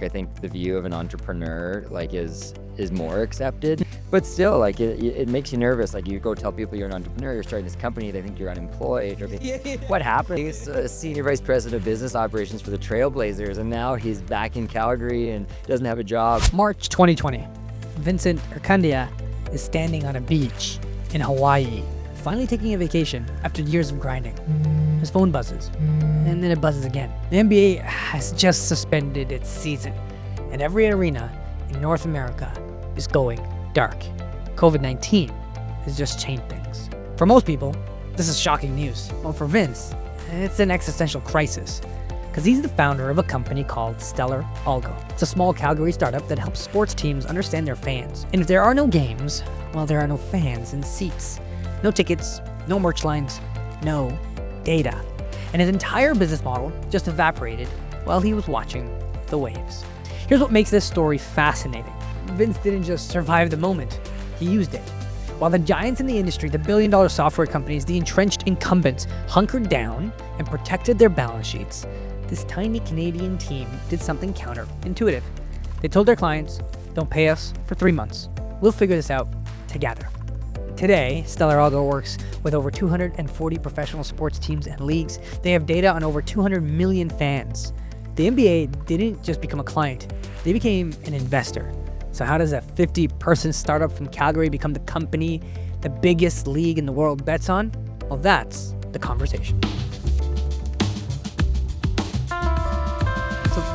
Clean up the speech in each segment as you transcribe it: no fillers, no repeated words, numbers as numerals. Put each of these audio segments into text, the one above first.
I think the view of an entrepreneur is more accepted, but still it makes you nervous. Like you go tell people you're an entrepreneur, you're starting this company, they think you're unemployed. Or what happened? He's a senior vice president of business operations for the Trailblazers, and now he's back in Calgary and doesn't have a job. March 2020, Vincent Ircandia is standing on a beach in Hawaii, finally taking a vacation after years of grinding. His phone buzzes, and then it buzzes again. The NBA has just suspended its season, and every arena in North America is going dark. COVID-19 has just changed things. For most people, this is shocking news. Well, for Vince, it's an existential crisis, because he's the founder of a company called Stellar Algo. It's a small Calgary startup that helps sports teams understand their fans. And if there are no games, well, there are no fans and seats. No tickets, no merch lines, no data. And his entire business model just evaporated while he was watching the waves. Here's what makes this story fascinating. Vince didn't just survive the moment, he used it. While the giants in the industry, the billion-dollar software companies, the entrenched incumbents hunkered down and protected their balance sheets, this tiny Canadian team did something counterintuitive. They told their clients, don't pay us for 3 months. We'll figure this out together. Today, Stellar Algo works with over 240 professional sports teams and leagues. They have data on over 200 million fans. The NBA didn't just become a client, they became an investor. So how does a 50-person startup from Calgary become the company the biggest league in the world bets on? Well, that's the conversation.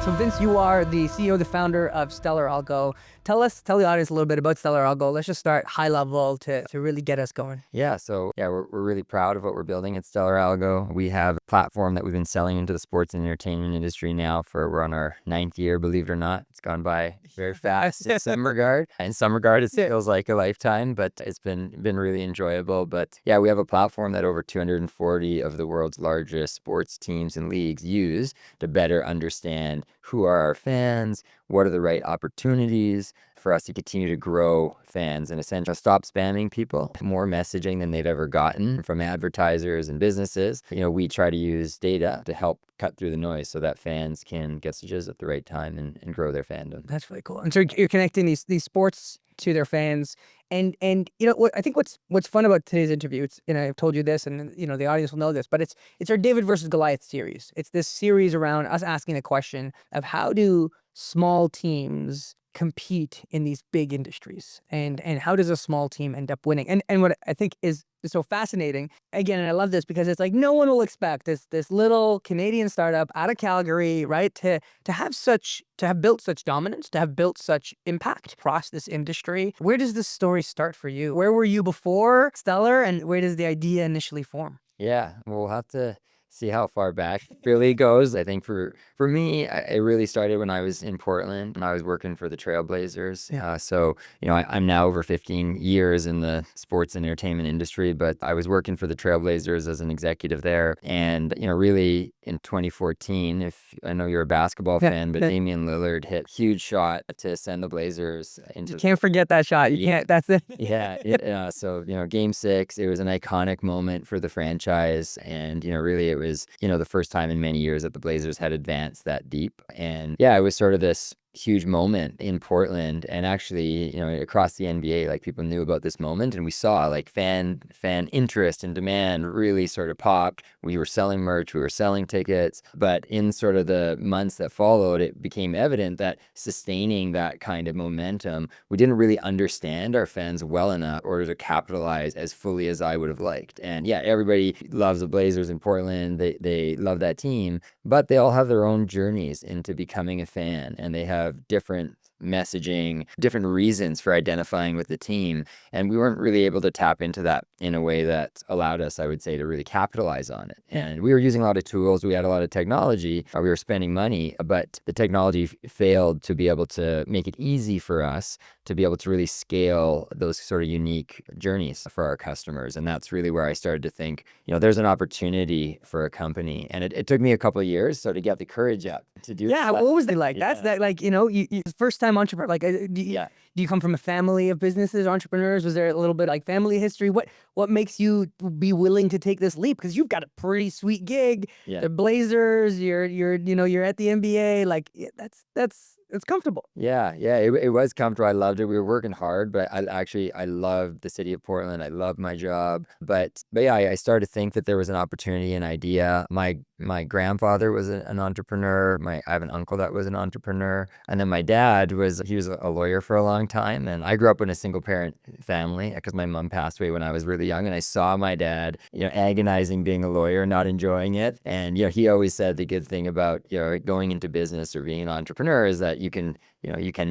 So Vince, you are the CEO, the founder of Stellar Algo. Tell the audience a little bit about Stellar Algo. Let's just start high level to really get us going. We're really proud of what we're building at Stellar Algo. We have a platform that we've been selling into the sports and entertainment industry now we're on our 9th year, believe it or not. It's gone by very fast in some regard. In some regard, it feels like a lifetime, but it's been really enjoyable. But yeah, we have a platform that over 240 of the world's largest sports teams and leagues use to better understand who are our fans, what are the right opportunities for us to continue to grow fans and essentially stop spamming people, more messaging than they've ever gotten from advertisers and businesses. We try to use data to help cut through the noise so that fans can get messages at the right time and grow their fandom. That's really cool. And so you're connecting these sports to their fans. And what I think what's fun about today's interview, I've told you this, and the audience will know this, but it's our David versus Goliath series. It's this series around us asking the question of how do small teams compete in these big industries, and how does a small team end up winning? And what I think is so fascinating, again, and I love this because it's like no one will expect this little Canadian startup out of Calgary, right, to have built such dominance, to have built such impact across this industry. Where does this story start for you? Where were you before Stellar, and where does the idea initially form? Yeah, we'll have to see how far back it really goes. I think for me, it really started when I was in Portland and I was working for the Trailblazers. Yeah. I'm now over 15 years in the sports and entertainment industry, but I was working for the Trailblazers as an executive there. And, really in 2014, if I know you're a basketball fan, but Damian Lillard hit a huge shot to send the Blazers into... You can't forget that shot. You can't, that's it. Yeah. So, Game 6, it was an iconic moment for the franchise. And, really it was, the first time in many years that the Blazers had advanced that deep. And yeah, it was sort of this huge moment in Portland, and actually, across the NBA, people knew about this moment, and we saw fan interest and demand really sort of popped. We were selling merch, we were selling tickets, but in sort of the months that followed, it became evident that sustaining that kind of momentum, we didn't really understand our fans well enough in order to capitalize as fully as I would have liked. And yeah, everybody loves the Blazers in Portland. They love that team, but they all have their own journeys into becoming a fan, and they have different messaging, different reasons for identifying with the team. And we weren't really able to tap into that in a way that allowed us, I would say, to really capitalize on it. And we were using a lot of tools. We had a lot of technology. We were spending money, but the technology failed to be able to make it easy for us to be able to really scale those sort of unique journeys for our customers. And that's really where I started to think, there's an opportunity for a company. And it took me a couple of years to get the courage up to do that. Yeah, what was it like? Yeah. That's that, you first time entrepreneur, do you come from a family of businesses, entrepreneurs? Was there a little bit family history? What makes you be willing to take this leap? Because you've got a pretty sweet gig. Yeah. The Blazers, you're at the NBA. That's It's comfortable. Yeah, yeah, it was comfortable. I loved it. We were working hard, but I loved the city of Portland. I loved my job. But yeah, I started to think that there was an opportunity, an idea. My grandfather was an entrepreneur. I have an uncle that was an entrepreneur. And then my dad he was a lawyer for a long time. And I grew up in a single parent family because my mom passed away when I was really young. And I saw my dad, agonizing being a lawyer, not enjoying it. And, he always said the good thing about, going into business or being an entrepreneur is that you can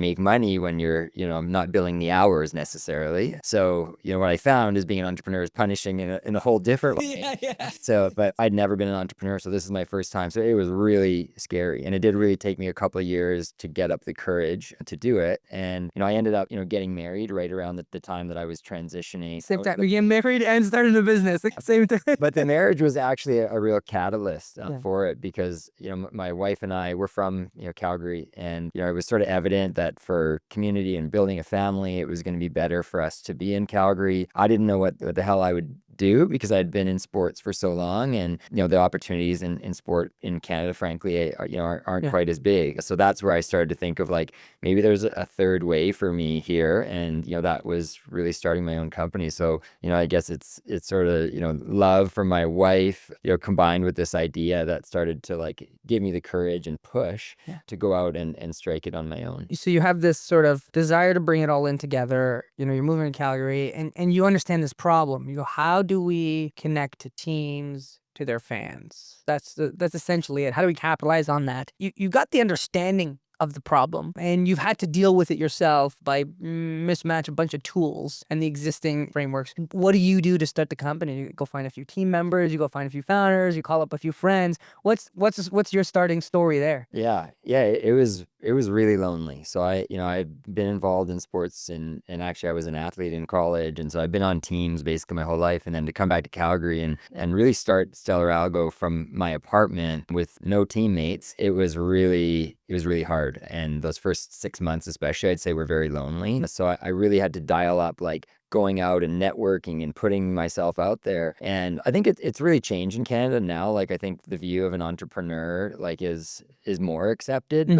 make money when you're, not billing the hours necessarily. So, what I found is being an entrepreneur is punishing in a whole different way. Yeah. So, but I'd never been an entrepreneur, so this is my first time. So it was really scary. And it did really take me a couple of years to get up the courage to do it. And, I ended up, getting married right around the time that I was transitioning. Same time. We get married and started a business. Same time. But the marriage was actually a real catalyst Yeah. for it because, my wife and I were from, Calgary. And, it was sort of evident that for community and building a family, it was going to be better for us to be in Calgary. I didn't know what the hell I would do because I'd been in sports for so long, and the opportunities in sport in Canada, frankly, aren't Yeah. quite as big. So that's where I started to think of like maybe there's a third way for me here, and that was really starting my own company. So I guess it's sort of love for my wife, combined with this idea that started to like give me the courage and push Yeah. to go out and strike it on my own. So you have this sort of desire to bring it all in together. You're moving to Calgary and you understand this problem. You go, how do we connect to teams, to their fans? That's essentially it. How do we capitalize on that? You got the understanding of the problem and you've had to deal with it yourself by mismatch a bunch of tools and the existing frameworks. What do you do to start the company? You go find a few team members, you go find a few founders, you call up a few friends. What's your starting story there? Yeah, it was really lonely. So I've been involved in sports and actually I was an athlete in college, and so I've been on teams basically my whole life. And then to come back to Calgary and really start Stellar Algo from my apartment with no teammates, it was really hard. And those first 6 months especially, I'd say, were very lonely. So I really had to dial up like going out and networking and putting myself out there. And I think it's really changed in Canada now. Like I think the view of an entrepreneur like is more accepted,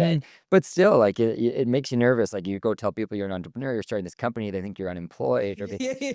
but still like it makes you nervous. Like you go tell people you're an entrepreneur, you're starting this company, they think you're unemployed. Or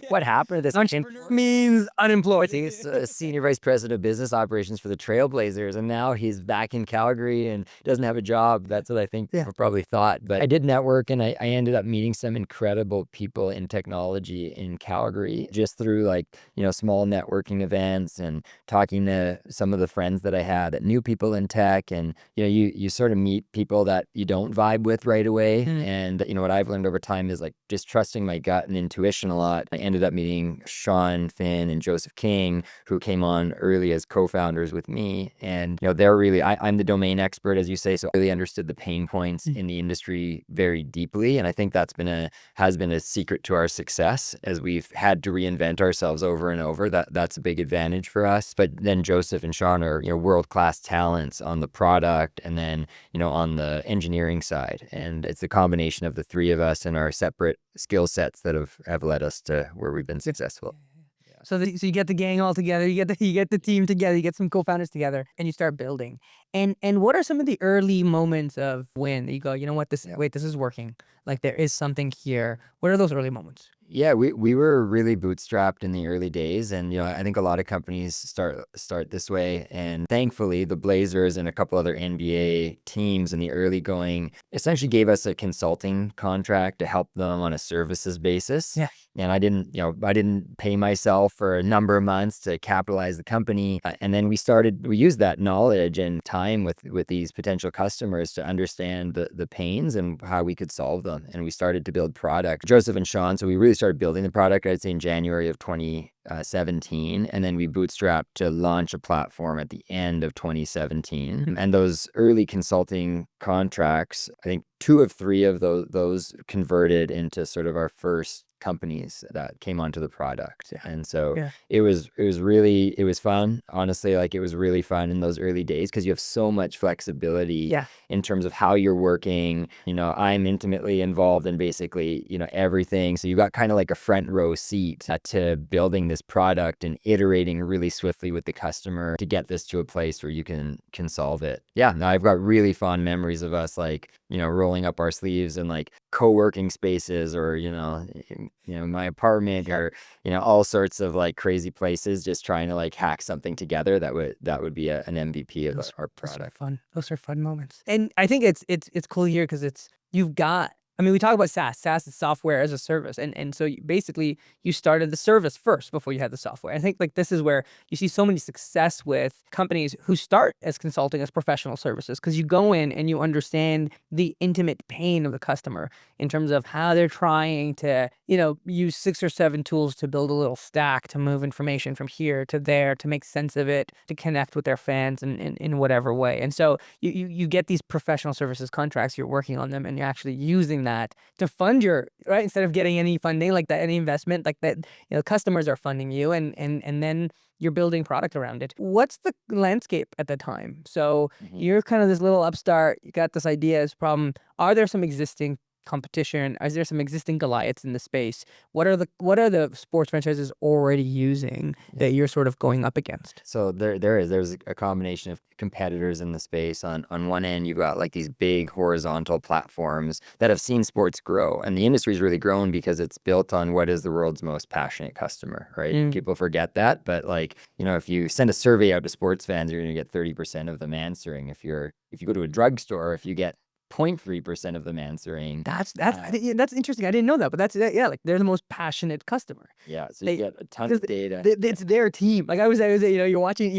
what happened to this Entrepreneur means unemployed. He's a senior vice president of business operations for the Trailblazers, and now he's back in Calgary and doesn't have a job. That's what I think people probably thought. But I did network, and I ended up meeting some incredible people in technology in Calgary just through like, small networking events and talking to some of the friends that I had that knew people in tech. And, you sort of meet people that you don't vibe with right away. And, what I've learned over time is like just trusting my gut and intuition a lot. I ended up meeting Sean Finn and Joseph King, who came on early as co-founders with me. And, they're really, I'm the domain expert, as you say, so I really understood the pain points in the industry very deeply. And I think has been a secret to our success as we've had to reinvent ourselves over and over. That's a big advantage for us. But then Joseph and Sean are, world-class talents on the product and then, on the engineering side. And it's a combination of the three of us and our separate skill sets that have led us to where we've been successful. So you get the gang all together, you get the team together, you get some co-founders together, and you start building. And what are some of the early moments of when you go, you know what, this is working. Like there is something here. What are those early moments? Yeah, we were really bootstrapped in the early days, and I think a lot of companies start this way. And thankfully, the Blazers and a couple other NBA teams in the early going essentially gave us a consulting contract to help them on a services basis. Yeah. And I didn't pay myself for a number of months to capitalize the company. And then we used that knowledge and time with these potential customers to understand the pains and how we could solve them. And we started to build product. Joseph and Sean, so we really started building the product, I'd say in January of 2017. And then we bootstrapped to launch a platform at the end of 2017. And those early consulting contracts, I think 2 of 3 of those converted into sort of our first companies that came onto the product. And so it was fun. Honestly, like it was really fun in those early days because you have so much flexibility in terms of how you're working. I'm intimately involved in basically, everything. So you got kind of like a front row seat to building this product and iterating really swiftly with the customer to get this to a place where you can solve it. Yeah, no, I've got really fond memories of us like, rolling up our sleeves in like co-working spaces or, my apartment or, all sorts of like crazy places, just trying to like hack something together that would be an MVP of our Those are product. fun. Those are fun moments. And I think it's cool here because you've got. I mean, we talk about SaaS. SaaS is software as a service, and so basically you started the service first before you had the software. I think like this is where you see so many success with companies who start as consulting as professional services because you go in and you understand the intimate pain of the customer in terms of how they're trying to use 6 or 7 tools to build a little stack to move information from here to there to make sense of it to connect with their fans in whatever way. And so you get these professional services contracts, you're working on them, and you're actually using that to fund your right instead of getting any funding like that, any investment like that. Customers are funding you, and then you're building product around it. What's the landscape at the time? So you're kind of this little upstart. You got this idea, this problem. Are there some existing competition? Is there some existing Goliaths in the space? What are the sports franchises already using that you're sort of going up against? So there's a combination of competitors in the space. On one end, you've got like these big horizontal platforms that have seen sports grow, and the industry's really grown because it's built on what is the world's most passionate customer, right? People forget that, but like, if you send a survey out to sports fans, you're gonna get 30% of them answering. If you go to a drugstore, if you get 0.3% of them answering. That's interesting. I didn't know that, but that's like they're the most passionate customer. Yeah, so you get a ton of data. It's their team. Like I was you're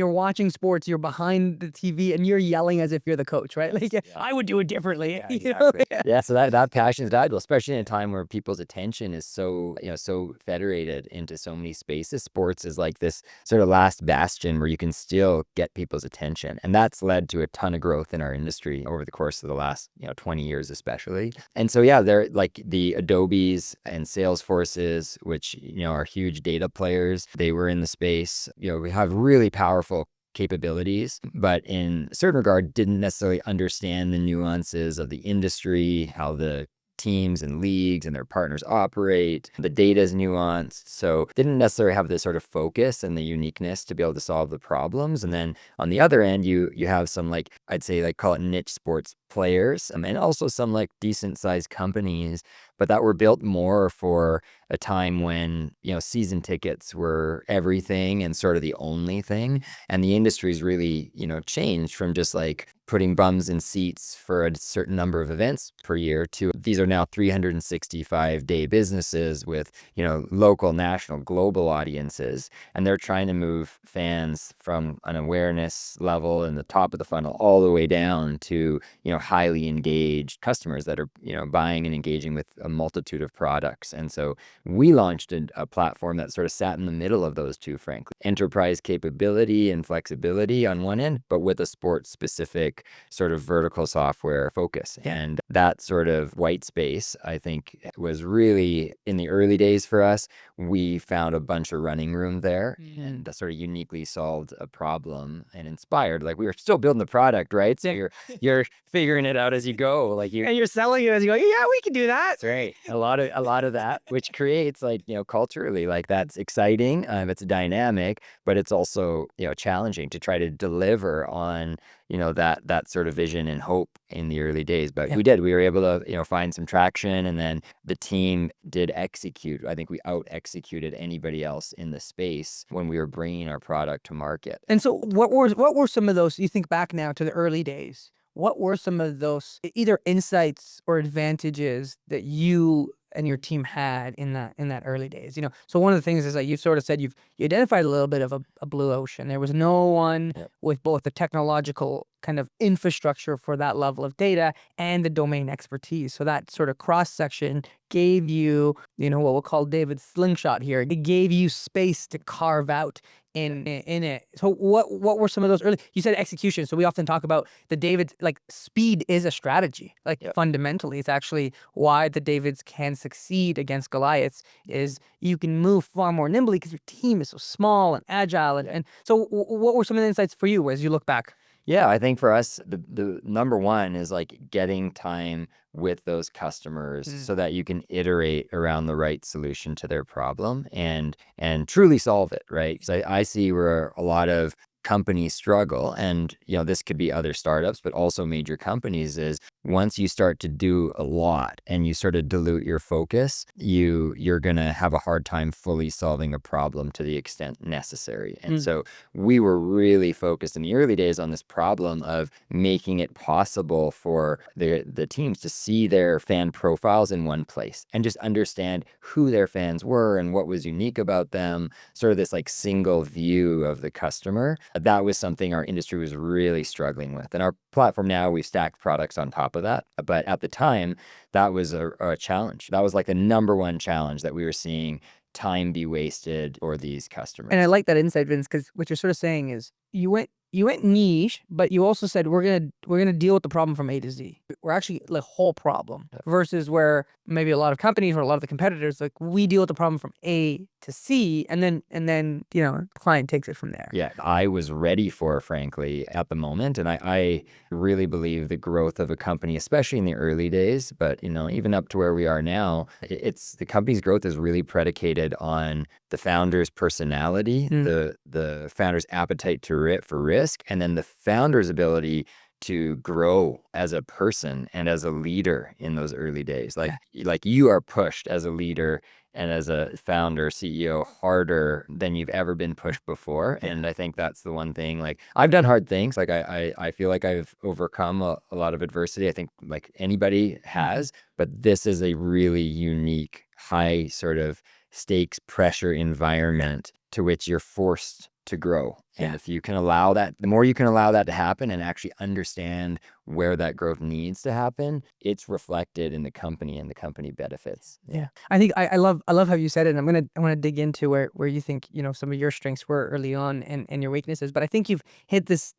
watching sports, you're behind the TV, and you're yelling as if you're the coach, right? Like I would do it differently. Yeah, exactly. Yeah, so that passion is valuable, especially in a time where people's attention is so so federated into so many spaces. Sports is like this sort of last bastion where you can still get people's attention, and that's led to a ton of growth in our industry over the course of the last 20 years especially. And so they're like the Adobes and Salesforces, which are huge data players. They were in the space. We have really powerful capabilities, but in a certain regard didn't necessarily understand the nuances of the industry, how the teams and leagues and their partners operate. The data is nuanced, so didn't necessarily have this sort of focus and the uniqueness to be able to solve the problems. And then on the other end, you have some like, I'd say like call it niche sports players, and also some like decent sized companies, but that were built more for a time when season tickets were everything and sort of the only thing. And the industry's really changed from just like putting bums in seats for a certain number of events per year to these are now 365-day businesses with local, national, global audiences, and they're trying to move fans from an awareness level in the top of the funnel all the way down to highly engaged customers that are buying and engaging with a multitude of products. And so we launched a platform that sort of sat in the middle of those two, frankly. Enterprise capability and flexibility on one end, but with a sports specific sort of vertical software focus. And that sort of white space, I think, was really in the early days for us. We found a bunch of running room there and sort of uniquely solved a problem and inspired. Like we were still building the product, right? So you're figuring it out as you go, like you're selling it as you go. Yeah, we can do that. That's right. A lot of that, which creates like culturally, like that's exciting. It's dynamic, but it's also challenging to try to deliver on that sort of vision and hope in the early days. But we were able to find some traction, and then the team did execute. I think we out executed anybody else in the space when we were bringing our product to market. And so what were some of those, you think back now to the early days, what were some of those either insights or advantages that you and your team had in that early days? So one of the things is like you sort of said you identified a little bit of a blue ocean. There was no one with both the technological kind of infrastructure for that level of data and the domain expertise. So that sort of cross section gave you, what we'll call David's slingshot here. It gave you space to carve out in it. So what were some of those early? You said execution. So we often talk about the Davids, like speed is a strategy. Like fundamentally, it's actually why the Davids can succeed against Goliaths is you can move far more nimbly because your team is so small and agile. And so what were some of the insights for you as you look back? Yeah, I think for us, the number one is like getting time with those customers Mm. so that you can iterate around the right solution to their problem and truly solve it, right? Because I see where a lot of companies struggle, and this could be other startups, but also major companies, is once you start to do a lot and you sort of dilute your focus, you're gonna have a hard time fully solving a problem to the extent necessary. And Mm. so we were really focused in the early days on this problem of making it possible for the teams to see their fan profiles in one place and just understand who their fans were and what was unique about them, sort of this like single view of the customer. That was something our industry was really struggling with. And our platform now, we've stacked products on top of that. But at the time, that was a challenge. That was like the number one challenge that we were seeing time be wasted for these customers. And I like that insight, Vince, because what you're sort of saying is you went niche, but you also said we're gonna deal with the problem from A to Z. We're actually the whole problem versus where maybe a lot of companies or a lot of the competitors, like, we deal with the problem from A to C, and then the client takes it from there. Yeah, I was ready for, frankly, at the moment. And I really believe the growth of a company, especially in the early days, but even up to where we are now, it's the company's growth is really predicated on the founder's personality, Mm. the founder's appetite for risk, and then the founder's ability to grow as a person and as a leader in those early days. Like you are pushed as a leader and as a founder, CEO, harder than you've ever been pushed before. And I think that's the one thing. Like, I've done hard things. Like I feel like I've overcome a lot of adversity. I think like anybody has, but this is a really unique, high sort of stakes pressure environment to which you're forced to grow. And if you can allow that, the more you can allow that to happen and actually understand where that growth needs to happen, it's reflected in the company and the company benefits. Yeah. I think I love how you said it. And I want to dig into where you think, some of your strengths were early on and your weaknesses. But I think you've hit this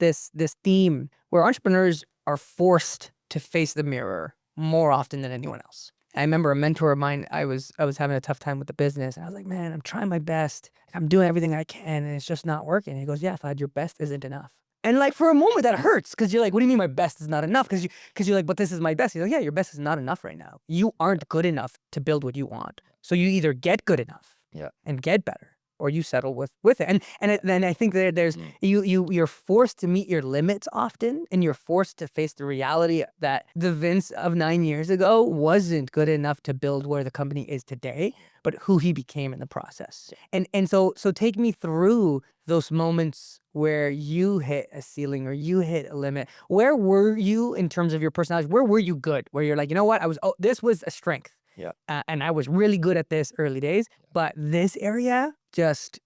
theme where entrepreneurs are forced to face the mirror more often than anyone else. I remember a mentor of mine, I was having a tough time with the business, and I was like, man, I'm trying my best. I'm doing everything I can, and it's just not working. And he goes, yeah, Fahd, your best isn't enough. And like, for a moment that hurts, because you're like, what do you mean my best is not enough? Because you're like, but this is my best. He's like, yeah, your best is not enough right now. You aren't good enough to build what you want. So you either get good enough and get better, or you settle with it. And then I think there's you're forced to meet your limits often, and you're forced to face the reality that the Vince of 9 years ago wasn't good enough to build where the company is today, but who he became in the process. And so take me through those moments where you hit a ceiling or you hit a limit. Where were you in terms of your personality? Where were you good? Where you're like, you know what? This was a strength. Yeah. And I was really good at this early days, but this area just,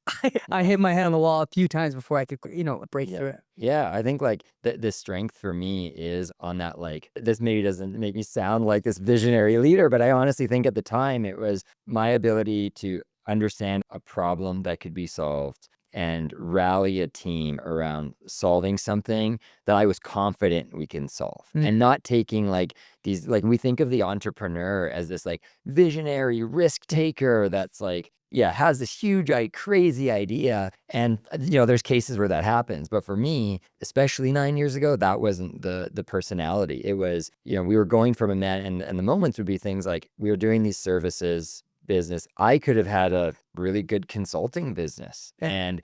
I hit my head on the wall a few times before I could, break through it. Yeah, I think like the strength for me is on that, like, this maybe doesn't make me sound like this visionary leader, but I honestly think at the time it was my ability to understand a problem that could be solved and rally a team around solving something that I was confident we can solve. And not taking like these, like, we think of the entrepreneur as this like visionary risk taker that's like, has this huge, crazy idea. And, there's cases where that happens. But for me, especially 9 years ago, that wasn't the personality. It was, we were going from a man, and the moments would be things like we were doing these services business. I could have had a really good consulting business and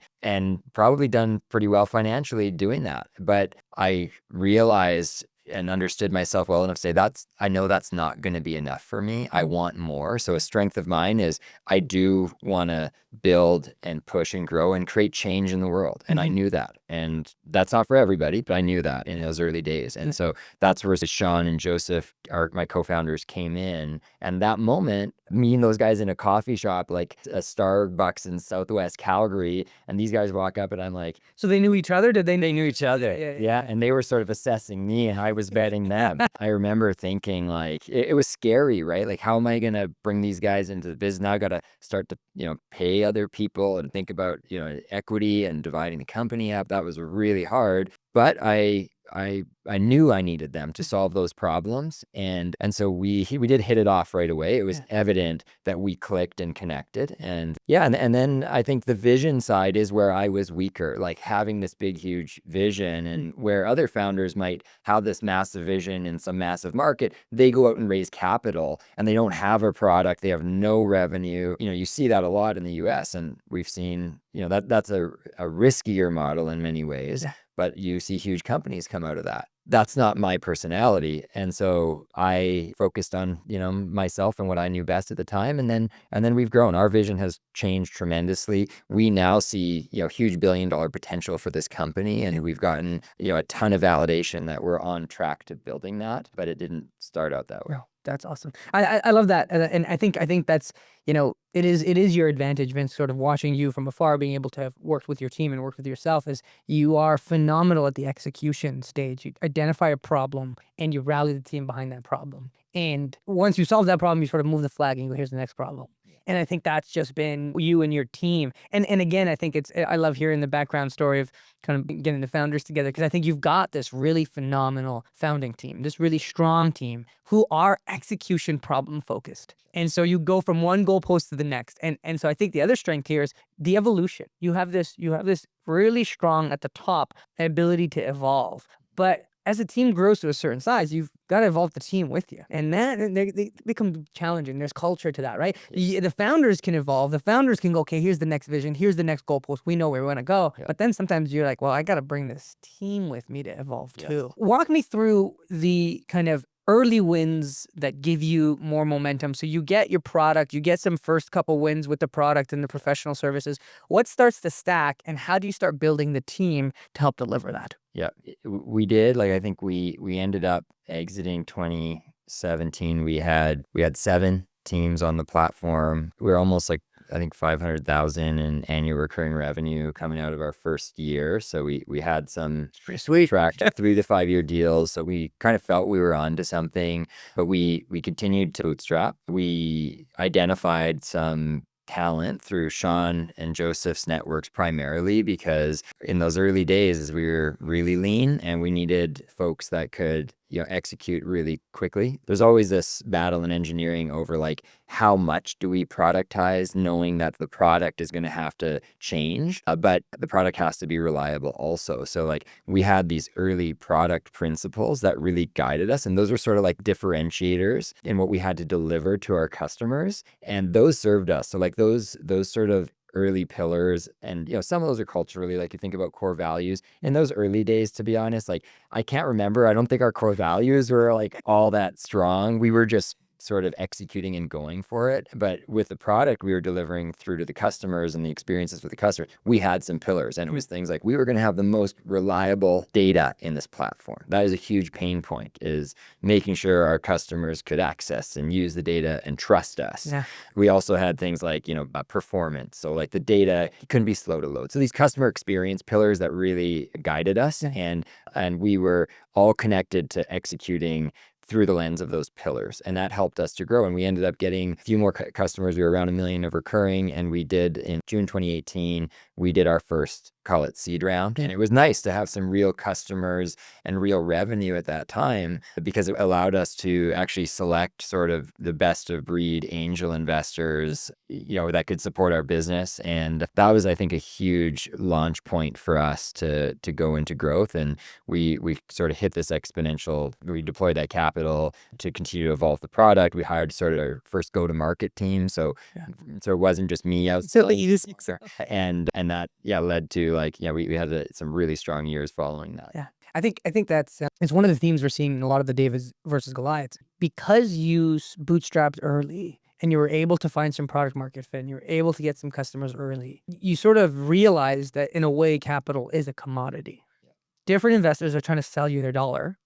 probably done pretty well financially doing that. But I realized and understood myself well enough to say I know that's not going to be enough for me. I want more. So a strength of mine is I do want to build and push and grow and create change in the world. And I knew that. And that's not for everybody, but I knew that in those early days. And so that's where Sean and Joseph, my co-founders, came in. And that moment, me and those guys in a coffee shop, like a Starbucks in Southwest Calgary, and these guys walk up and I'm like, so they knew each other? They knew each other. Yeah. And they were sort of assessing me and I was betting them. I remember thinking like, it was scary, right? Like, how am I going to bring these guys into the business? Now I got to start to, pay other people and think about, equity and dividing the company up. That was really hard. But I I knew I needed them to solve those problems, and so we did hit it off right away. It was evident that we clicked and connected, and yeah, and then I think the vision side is where I was weaker, like having this big, huge vision, and where other founders might have this massive vision in some massive market, they go out and raise capital, and they don't have a product, they have no revenue. You see that a lot in the U.S., and we've seen, that's a riskier model in many ways. But you see huge companies come out of that. That's not my personality. And so I focused on, myself and what I knew best at the time. And then we've grown. Our vision has changed tremendously. We now see, huge billion-dollar potential for this company. And we've gotten, a ton of validation that we're on track to building that, but it didn't start out that way. Wow, that's awesome. I love that. And I think that's, it is your advantage, Vince, sort of watching you from afar, being able to have worked with your team and worked with yourself, is you are phenomenal at the execution stage. You identify a problem and you rally the team behind that problem. And once you solve that problem, you sort of move the flag and you go, here's the next problem. And I think that's just been you and your team. And again, I think I love hearing the background story of kind of getting the founders together, because I think you've got this really phenomenal founding team, this really strong team who are execution problem focused. And so you go from one goalpost to the next. And so I think the other strength here is the evolution. You have this really strong at the top ability to evolve. But as a team grows to a certain size, you've got to evolve the team with you. And that they become challenging. There's culture to that, right? The founders can evolve. The founders can go, okay, here's the next vision. Here's the next goalpost. We know where we want to go. But then sometimes you're like, well, I got to bring this team with me to evolve too. Walk me through the kind of early wins that give you more momentum. So you get your product, you get some first couple wins with the product and the professional services. What starts to stack, and how do you start building the team to help deliver that? Yeah, we did. Like, I think we ended up exiting 2017. We had 7 teams on the platform. We were almost like, I think, 500,000 in annual recurring revenue coming out of our first year. So we had some Pretty sweet. tracked 3 to 5 year deals. So we kind of felt we were onto something, but we continued to bootstrap. We identified some talent through Sean and Joseph's networks primarily, because in those early days we were really lean and we needed folks that could execute really quickly. There's always this battle in engineering over like, how much do we productize, knowing that the product is going to have to change, but the product has to be reliable also. So like, we had these early product principles that really guided us, and those were sort of like differentiators in what we had to deliver to our customers, and those served us. So like those sort of early pillars, and some of those are culturally, like you think about core values in those early days, to be honest, like I can't remember, I don't think our core values were like all that strong. We were just sort of executing and going for it. But with the product we were delivering through to the customers and the experiences with the customers, we had some pillars, and it was things like we were going to have the most reliable data in this platform. That is a huge pain point, is making sure our customers could access and use the data and trust us. Yeah. We also had things like, performance. So like the data couldn't be slow to load. So these customer experience pillars that really guided us, and we were all connected to executing through the lens of those pillars, and that helped us to grow. And we ended up getting a few more customers. We were around 1 million of recurring, and we did, in June 2018, we did our first, call it, seed round. And it was nice to have some real customers and real revenue at that time, because it allowed us to actually select sort of the best of breed angel investors, that could support our business. And that was, I think, a huge launch point for us to go into growth. And we sort of hit this exponential, we deployed that capital to continue to evolve the product. We hired sort of our first go-to-market team. So it wasn't just me out. And that, led to like, we had some really strong years following that. Yeah. I think that's it's one of the themes we're seeing in a lot of the David versus Goliaths. Because you bootstrapped early and you were able to find some product market fit and you were able to get some customers early, you sort of realized that in a way capital is a commodity. Different investors are trying to sell you their dollar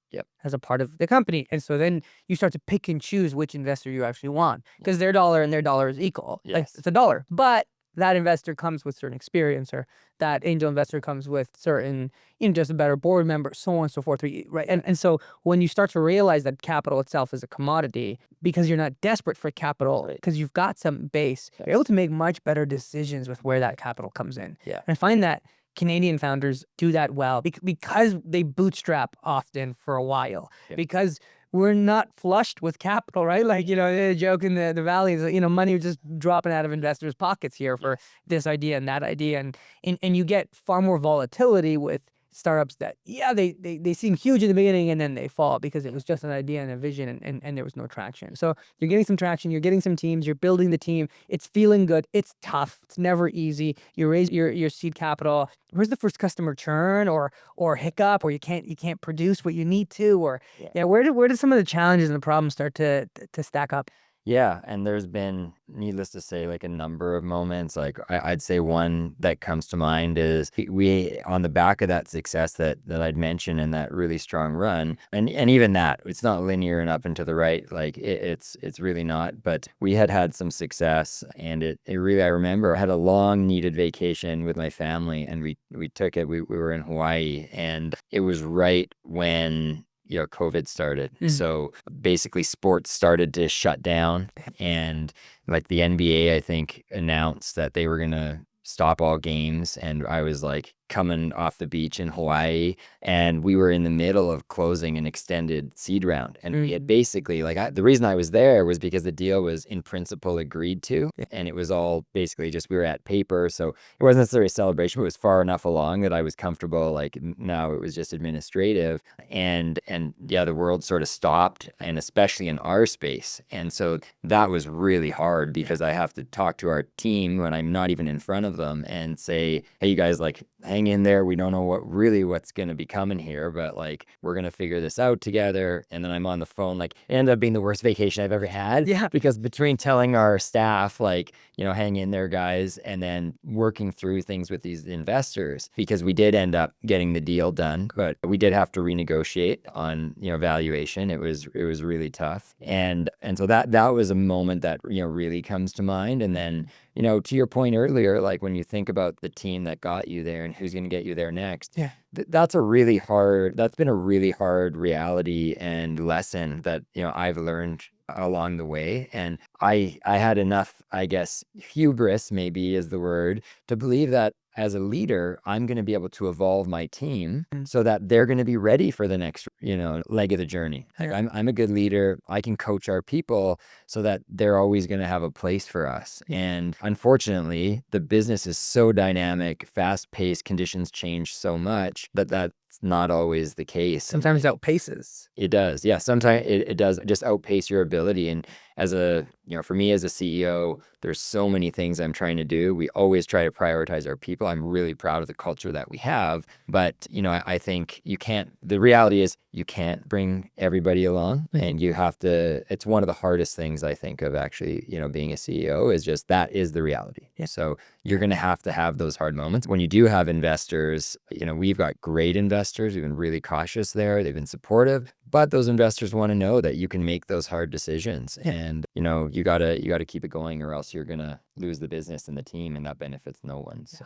as a part of the company. And so then you start to pick and choose which investor you actually want, because their dollar and their dollar is equal. Yes. Like, it's a dollar. But that investor comes with certain experience, or that angel investor comes with certain, just a better board member, so on and so forth, right? And so when you start to realize that capital itself is a commodity, because you're not desperate for capital, because you've got some base, you're able to make much better decisions with where that capital comes in. Yeah. And I find that Canadian founders do that well because they bootstrap often for a while, because we're not flushed with capital, right? Like, the joke in the valley is, money just dropping out of investors' pockets here for this idea and that idea. And you get far more volatility with startups that, they seem huge in the beginning and then they fall because it was just an idea and a vision and there was no traction. So you're getting some traction, you're getting some teams, you're building the team. It's feeling good. It's tough. It's never easy. You raise your seed capital. Where's the first customer churn or hiccup, or you can't produce what you need to, or where did some of the challenges and the problems start to stack up? Yeah, and there's been, needless to say, like a number of moments. Like I'd say one that comes to mind is we on the back of that success that I'd mentioned and that really strong run, and even that it's not linear and up and to the right. Like it's really not. But we had some success, and it really, I remember I had a long needed vacation with my family, and we took it. We were in Hawaii, and it was right when COVID started. So basically sports started to shut down, and like the NBA, I think, announced that they were going to stop all games. And I was like coming off the beach in Hawaii, and we were in the middle of closing an extended seed round. And we had basically, the reason I was there was because the deal was in principle agreed to, and it was all basically just, we were at paper. So it wasn't necessarily a celebration, but it was far enough along that I was comfortable. Like now it was just administrative, and the world sort of stopped, and especially in our space. And so that was really hard because I have to talk to our team when I'm not even in front of them and say, hey, you guys, like, hang in there. We don't know what's going to be coming here, but like, we're going to figure this out together. And then I'm on the phone, like, it ended up being the worst vacation I've ever had. Yeah. Because between telling our staff, like, hang in there, guys, and then working through things with these investors, because we did end up getting the deal done, but we did have to renegotiate on, valuation. It was really tough. And so that was a moment that, really comes to mind. And then, to your point earlier, like when you think about the team that got you there and who's going to get you there next, that's been a really hard reality and lesson that, I've learned along the way. And I had enough, I guess, hubris maybe is the word, to believe that as a leader, I'm going to be able to evolve my team so that they're going to be ready for the next, leg of the journey. Like, I'm a good leader. I can coach our people so that they're always going to have a place for us. And unfortunately, the business is so dynamic, fast-paced, conditions change so much that that's not always the case. Sometimes outpaces. It does. Yeah. Sometimes it does just outpace your ability. And for me as a CEO, there's so many things I'm trying to do. We always try to prioritize our people. I'm really proud of the culture that we have. But, I think the reality is you can't bring everybody along, and you have to, it's one of the hardest things I think of actually, being a CEO, is just that is the reality. Yeah. So you're going to have those hard moments. When you do have investors, we've got great investors. We've been really cautious there. They've been supportive, but those investors want to know that you can make those hard decisions, and you gotta keep it going, or else you're gonna lose the business and the team, and that benefits no one. So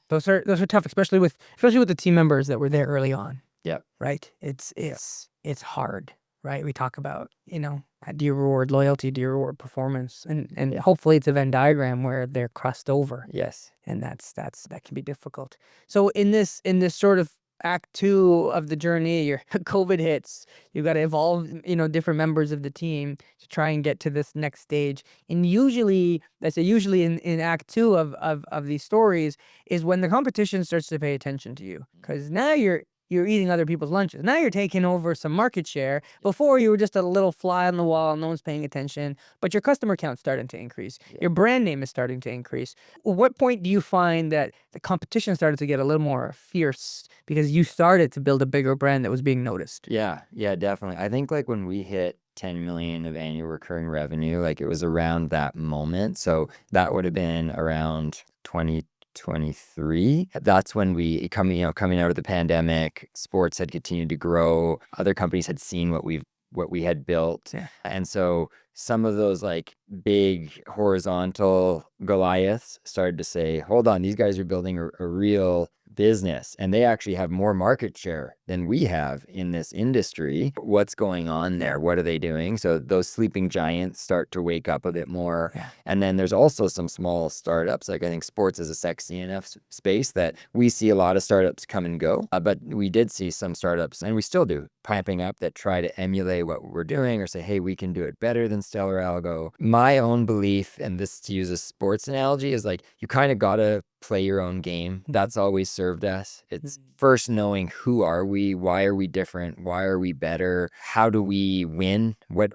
those are tough, especially with the team members that were there early on. Yeah. Right. It's hard. Right. We talk about, do you reward loyalty? Do you reward performance? And hopefully it's a Venn diagram where they're crossed over. Yes. And that can be difficult. So in this sort of act 2 of the journey, your COVID hits, you got to evolve, different members of the team to try and get to this next stage. And usually in act 2 of these stories is when the competition starts to pay attention to you, because now you're eating other people's lunches. Now you're taking over some market share. Before, you were just a little fly on the wall, no one's paying attention, but your customer count's starting to increase. Your brand name is starting to increase. What point do you find that the competition started to get a little more fierce because you started to build a bigger brand that was being noticed? Yeah, definitely. I think like when we hit 10 million of annual recurring revenue, like it was around that moment. So that would have been around 2023. That's when we coming out of the pandemic, sports had continued to grow. Other companies had seen what we had built. Yeah. And so some of those like big horizontal Goliaths started to say, hold on, these guys are building a real business and they actually have more market share than we have in this industry. What's going on there? What are they doing? So those sleeping giants start to wake up a bit more. Yeah. And then there's also some small startups. Like I think sports is a sexy enough space that we see a lot of startups come and go. But we did see some startups, and we still do, piping up that try to emulate what we're doing or say, hey, we can do it better than Stellar Algo. My own belief, and this to use a sports analogy, is like you kind of got to play your own game. That's always served us. It's first knowing who are we, why are we different, why are we better, how do we win, what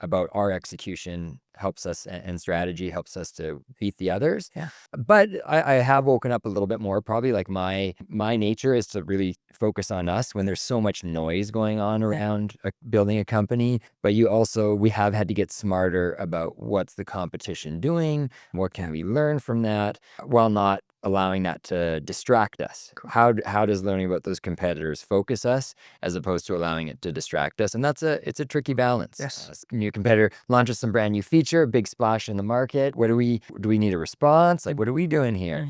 about our execution helps us and strategy helps us to beat the others. Yeah. But I have woken up a little bit more. Probably like my nature is to really focus on us when there's so much noise going on around building a company. But we have had to get smarter about what's the competition doing, what can we learn from that, while not allowing that to distract us. How does learning about those competitors focus us as opposed to allowing it to distract us? And it's a tricky balance. Yes. New competitor launches some brand new feature, big splash in the market. Do we need a response? Like, what are we doing here?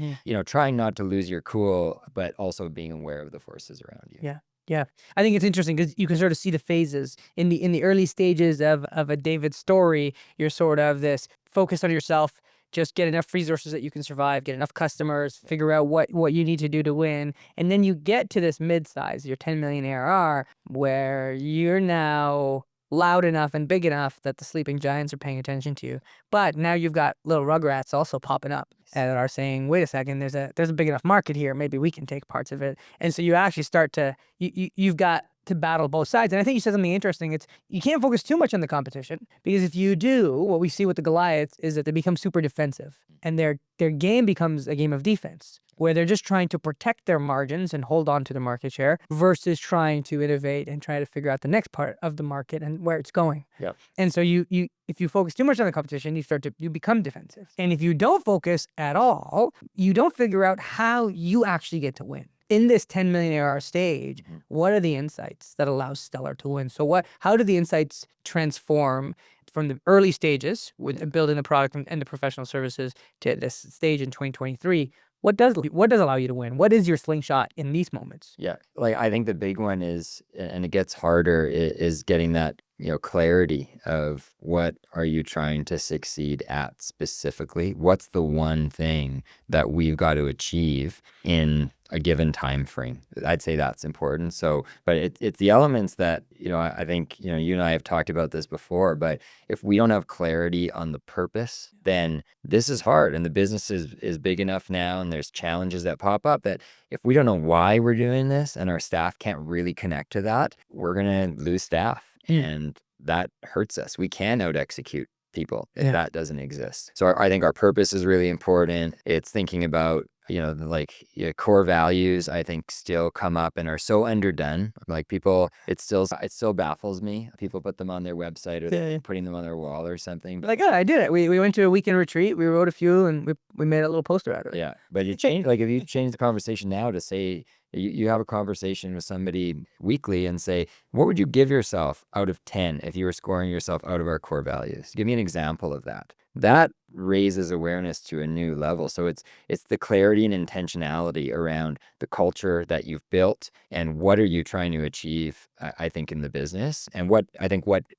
Trying not to lose your cool, but also being aware of the forces around you. Yeah. Yeah, I think it's interesting because you can sort of see the phases in the early stages of a David story. You're sort of this focus on yourself, just get enough resources that you can survive, get enough customers, figure out what you need to do to win. And then you get to this mid-size, your 10 million ARR, where you're now loud enough and big enough that the sleeping giants are paying attention to you. But now you've got little rugrats also popping up that are saying, wait a second, there's a big enough market here. Maybe we can take parts of it. And so you actually start to, you've got to battle both sides. And I think you said something interesting. It's you can't focus too much on the competition, because if you do, what we see with the Goliaths is that they become super defensive, and their game becomes a game of defense, where they're just trying to protect their margins and hold on to the market share versus trying to innovate and try to figure out the next part of the market and where it's going. Yeah. And so if you focus too much on the competition, you become defensive. And if you don't focus at all, you don't figure out how you actually get to win. In this 10 million ARR stage, what are the insights that allow Stellar to win? So how do the insights transform from the early stages with building the product and the professional services to this stage in 2023? What does allow you to win? What is your slingshot in these moments? Yeah, like I think the big one is, and it gets harder, is getting that clarity of what are you trying to succeed at specifically. What's the one thing that we've got to achieve in a given time frame? I'd say that's important. So, but it's the elements that I think you and I have talked about this before. But if we don't have clarity on the purpose, then this is hard, and the business is big enough now, and there's challenges that pop up that if we don't know why we're doing this and our staff can't really connect to that, we're gonna lose staff. And that hurts us. We can out execute people if that doesn't exist. So I think our purpose is really important. It's thinking about core values, I think, still come up and are so underdone. Like people, it still baffles me. People put them on their website, or they're putting them on their wall or something. Like, I did it. We went to a weekend retreat. We wrote a few, and we made a little poster out of it. Yeah, but you change. Like if you change the conversation now to say, you have a conversation with somebody weekly and say, what would you give yourself out of 10 if you were scoring yourself out of our core values? Give me an example of that. That raises awareness to a new level. So it's the clarity and intentionality around the culture that you've built and what are you trying to achieve, I think, in the business, and what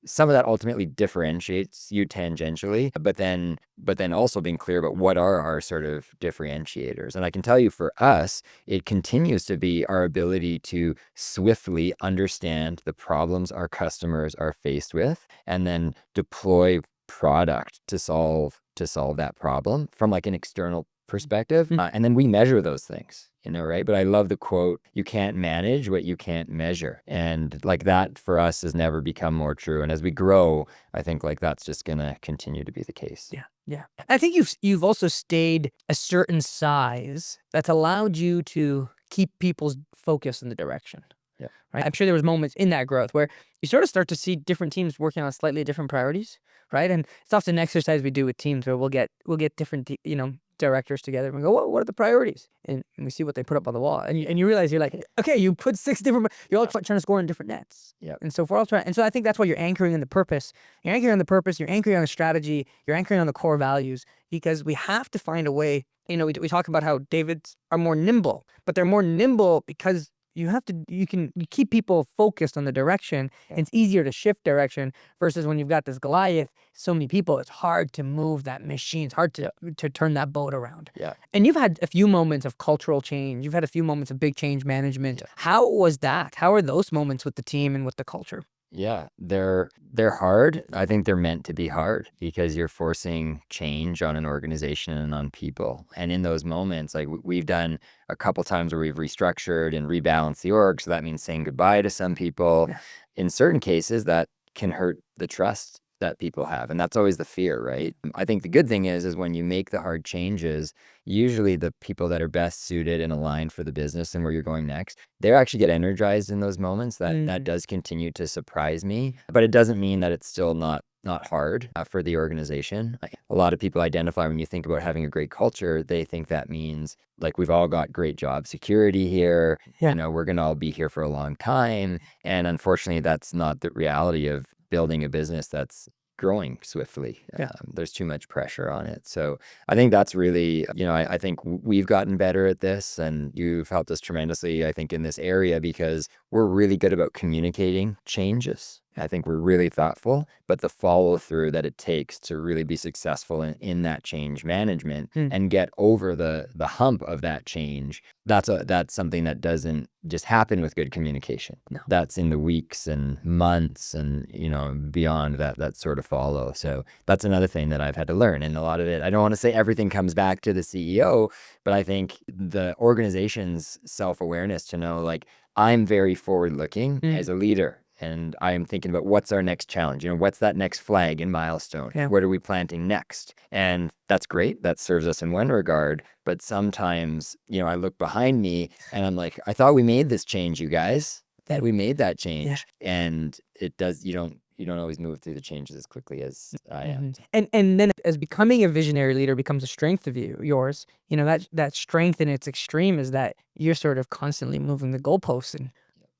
some of that ultimately differentiates you tangentially, but then also being clear about what are our sort of differentiators. And I can tell you, for us, it continues to be our ability to swiftly understand the problems our customers are faced with and then deploy product to solve that problem from like an external perspective. And then we measure those things, right? But I love the quote, you can't manage what you can't measure. And like that for us has never become more true. And as we grow, I think like that's just going to continue to be the case. Yeah. I think you've also stayed a certain size that's allowed you to keep people's focus in the direction. Yeah. Right. I'm sure there was moments in that growth where you sort of start to see different teams working on slightly different priorities, right? And it's often an exercise we do with teams where we'll get different directors together and we go, what are the priorities? And we see what they put up on the wall, and you realize you're like, okay, you put 6 different, you're all trying to score in different nets. Yeah. And so if we're all trying, and so I think that's why you're anchoring on the purpose. You're anchoring on the purpose. You're anchoring on the strategy. You're anchoring on the core values, because we have to find a way. We talk about how Davids are more nimble, but they're more nimble because you keep people focused on the direction, and it's easier to shift direction versus when you've got this Goliath, so many people, it's hard to move that machine. It's hard to turn that boat around. Yeah. And you've had a few moments of cultural change. You've had a few moments of big change management. Yeah. How was that? How are those moments with the team and with the culture? Yeah, they're hard. I think they're meant to be hard because you're forcing change on an organization and on people. And in those moments, like we've done a couple times where we've restructured and rebalanced the org. So that means saying goodbye to some people. Yeah. In certain cases, that can hurt the trust that people have. And that's always the fear, right? I think the good thing is when you make the hard changes, usually the people that are best suited and aligned for the business and where you're going next, they actually get energized in those moments. That does continue to surprise me, but it doesn't mean that it's still not hard for the organization. A lot of people identify when you think about having a great culture, they think that means like we've all got great job security here. Yeah. We're going to all be here for a long time. And unfortunately, that's not the reality of building a business that's growing swiftly. Yeah. There's too much pressure on it. So I think that's really, I think we've gotten better at this, and you've helped us tremendously, I think, in this area, because we're really good about communicating changes. I think we're really thoughtful, but the follow through that it takes to really be successful in that change management and get over the hump of that change, that's something that doesn't just happen with good communication. No. That's in the weeks and months and beyond that sort of follow. So that's another thing that I've had to learn. And a lot of it, I don't want to say everything comes back to the CEO, but I think the organization's self-awareness to know, like, I'm very forward looking as a leader. And I'm thinking about what's our next challenge? What's that next flag and milestone? Yeah. What are we planting next? And that's great. That serves us in one regard. But sometimes, I look behind me and I'm like, I thought we made this change, you guys. That we made that change. Yeah. And it does, you don't always move through the changes as quickly as I am. And then as becoming a visionary leader becomes a strength of yours, that strength in its extreme is that you're sort of constantly moving the goalposts and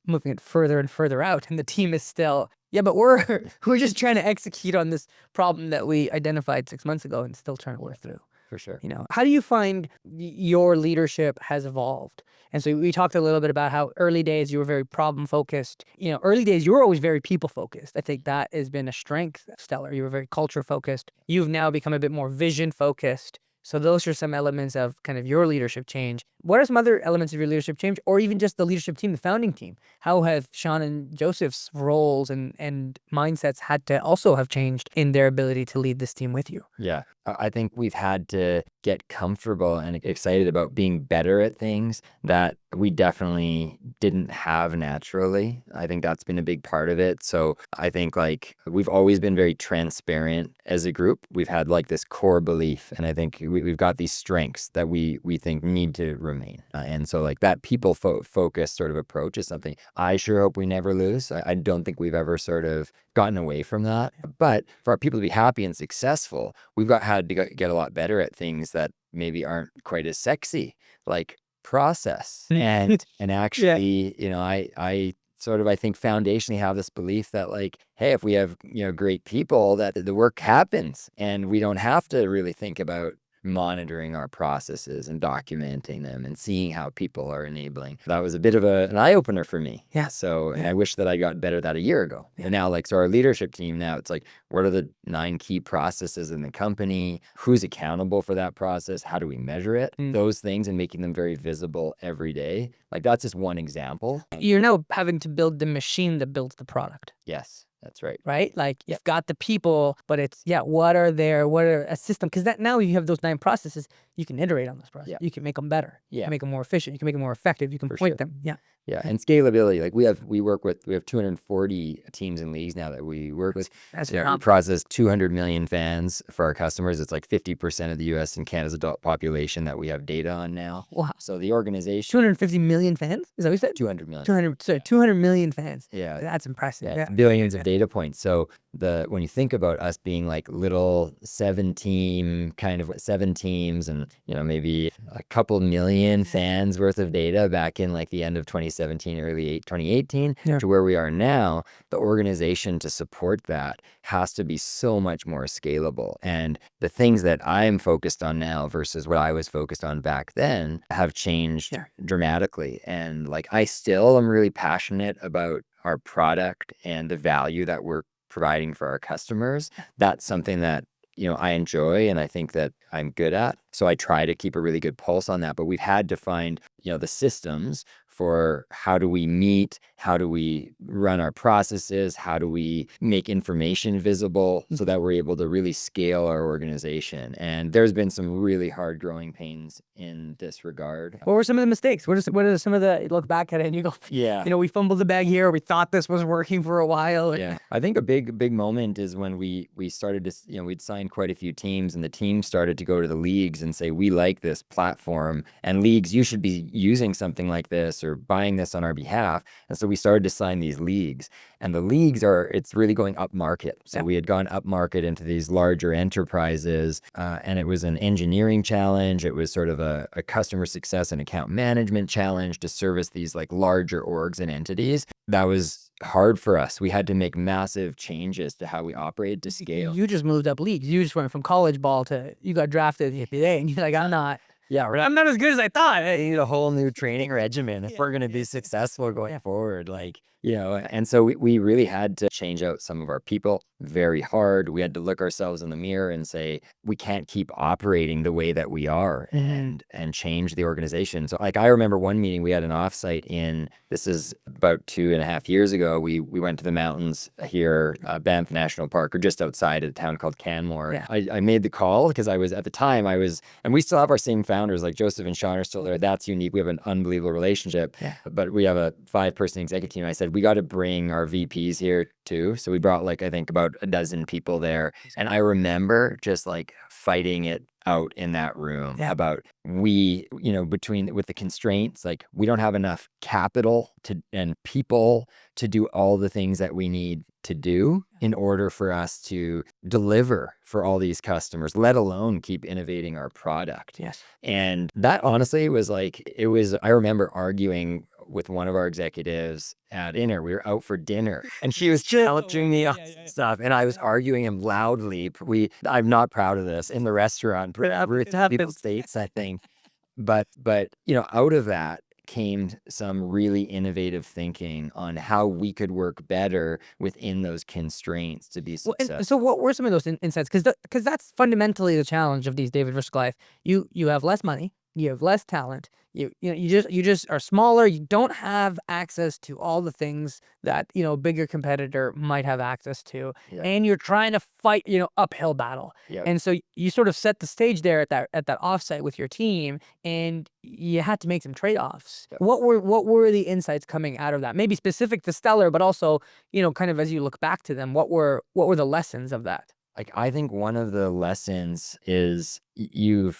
moving it further and further out, and the team is still, but we're just trying to execute on this problem that we identified 6 months ago and still trying to work through. For sure. How do you find your leadership has evolved? And so we talked a little bit about how early days you were very problem focused. Early days you were always very people focused. I think that has been a strength of Stellar. You were very culture focused. You've now become a bit more vision focused. So those are some elements of kind of your leadership change. What are some other elements of your leadership change, or even just the leadership team, the founding team? How have Sean and Joseph's roles and mindsets had to also have changed in their ability to lead this team with you? Yeah, I think we've had to get comfortable and excited about being better at things that we definitely didn't have naturally. I think that's been a big part of it. So I think like we've always been very transparent as a group. We've had like this core belief, and I think we've got these strengths that we think need to remain. And so like that people focused sort of approach is something I sure hope we never lose. I don't think we've ever sort of gotten away from that. But for our people to be happy and successful, we've had to get a lot better at things that maybe aren't quite as sexy, like process and actually, I sort of, I think foundationally have this belief that like, hey, if we have, great people, that the work happens and we don't have to really think about monitoring our processes and documenting them and seeing how people are enabling. That was a bit of an eye-opener for me. Yeah. So I wish that I got better at that a year ago. Yeah. And now so our leadership team now, it's like, what are the 9 key processes in the company? Who's accountable for that process? How do we measure it? Those things, and making them very visible every day. Like that's just one example. You're now having to build the machine that builds the product. Yes. That's right. Right? Like you've got the people, but it's, what are a system? Because that now you have those 9 processes, you can iterate on those processes. Yeah. You can make them better. Yeah. You can make them more efficient. You can make them more effective. You can point them. Yeah. Yeah. And scalability. Like we have 240 teams and leagues now that we work with. That's we process 200 million fans for our customers. It's like 50% of the US and Canada's adult population that we have data on now. Wow. So the organization. 250 million fans? Is that what you said? 200 million. 200 million fans. Yeah. That's impressive. Yeah. Billions of data points. So when you think about us being like little 7 teams and, maybe a couple million fans worth of data back in like the end of 2017, early 2018 to where we are now, the organization to support that has to be so much more scalable. And the things that I'm focused on now versus what I was focused on back then have changed dramatically. And like, I still am really passionate about our product and the value that we're providing for our customers. That's something that, I enjoy and I think that I'm good at. So I try to keep a really good pulse on that. But we've had to find, the systems for how do we meet, how do we run our processes, how do we make information visible so that we're able to really scale our organization. And there's been some really hard growing pains in this regard. What were some of the mistakes? What are some of the, you look back at it and you go, we fumbled the bag here. We thought this was working for a while. Yeah. I think a big moment is when we started to, we'd signed quite a few teams and the team started to go to the leagues and say, we like this platform and leagues, you should be using something like this or buying this on our behalf. And so we started to sign these leagues, and the leagues it's really going up market. So we had gone up market into these larger enterprises, and it was an engineering challenge. It was sort of a customer success and account management challenge to service these like larger orgs and entities. That was hard for us. We had to make massive changes to how we operated to scale. You just moved up leagues. You just went from college ball to, you got drafted the NBA, and you're like, I'm not as good as I thought. I need a whole new training regimen if we're going to be successful going forward. And so we really had to change out some of our people very hard. We had to look ourselves in the mirror and say, we can't keep operating the way that we are and change the organization. So like, I remember one meeting, we had an offsite this is about 2.5 years ago. We went to the mountains here, Banff National Park, or just outside a town called Canmore. Yeah. I made the call because at the time and we still have our same founders, like Joseph and Sean are still there. That's unique. We have an unbelievable relationship, but we have a 5-person executive team. I said, we got to bring our VPs here too. So we brought I think about a dozen people there. And I remember just like fighting it out in that room about with the constraints, like we don't have enough capital and people to do all the things that we need to do in order for us to deliver for all these customers, let alone keep innovating our product. Yes. And that honestly I remember arguing with one of our executives at dinner. We were out for dinner and she was challenging me on stuff and I was arguing him loudly. I'm not proud of this in the restaurant. People states, I think. But out of that came some really innovative thinking on how we could work better within those constraints to be successful. So what were some of those insights? Because that's fundamentally the challenge of these David versus Goliath. You have less money, you have less talent, you just are smaller. You don't have access to all the things that a bigger competitor might have access to, and you're trying to fight uphill battle. And so you sort of set the stage there at that offsite with your team, and you had to make some trade-offs. What were the insights coming out of that? Maybe specific to Stellar, but also kind of as you look back to them, what were the lessons of that? Like, I think one of the lessons is you